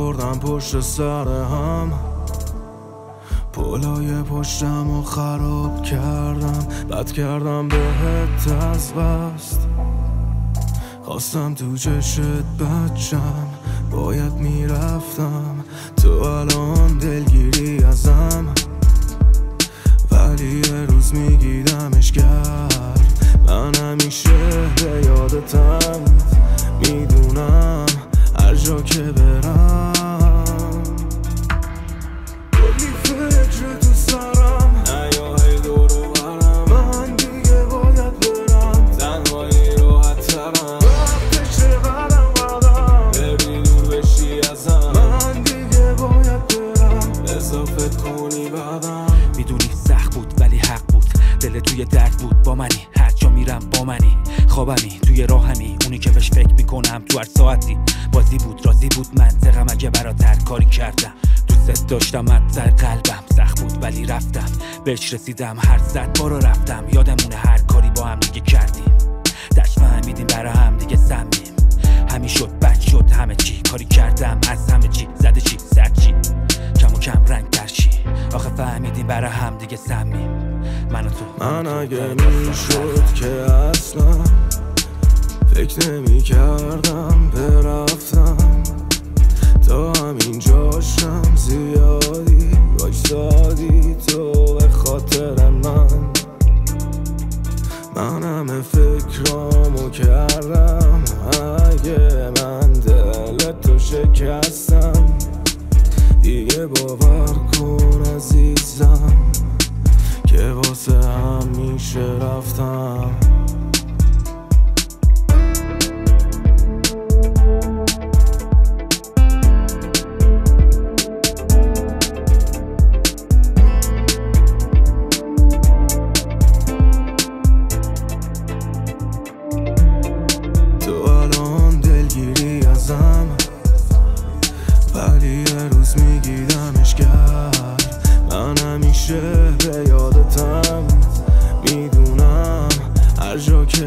آوردم پشت سر هم، پلای پشتم رو خراب کردم، بد کردم بهت از قصد، خواستم تو چشت بچم، باید میرفتم، تو الان دلگیری ازم، ولی یه روز میگیدمش کرد. من همیشه به یادتم، میدونم هر جا که برم کلی فکر تو سرم، نیاهی دور و برم، من دیگه باید برم، تنهایی راحت ترم، وقت چقدرم قدم بری دور بشی ازم، من دیگه باید برم، اضافه کنی بعدم. میدونی سخت بود ولی حق بود، دل توی درد بود با منی، هر جا میرم با منی، خوابمی توی راهمی، اونی که بهش فکر میکنم تو هر ساعتی. بازی بود راضی بود منطقم اگه برات هر کاری کردم، دوست داشتم از سر قلبم، سخت بود ولی رفتم بهش رسیدم، هر 100 بار رفتم، یادمونه هر کاری با هم دیگه کردیم، دشت فهمیدیم برا هم دیگه سمیم، همین شد بد شد همه چی، کاری کردم از همه چی، زده چی سر چی، کم و کم رنگ در چی، آخه فهمیدیم برا هم دیگه سمیم، من و تو. من اگه میشد که اصلا فکر نمی کردم برفتم، تا همین جاشم زیادی وایسادی تو به خاطر من همه فکرامو کردم، اگه من دلتو شکستم دیگه باور کن عزیزم که واسه همیشه رفتم. تو الان دلگیری ازم، ولی یه روز میگیدمش کرد. من همیشه به یادتم، میدونم هر جا که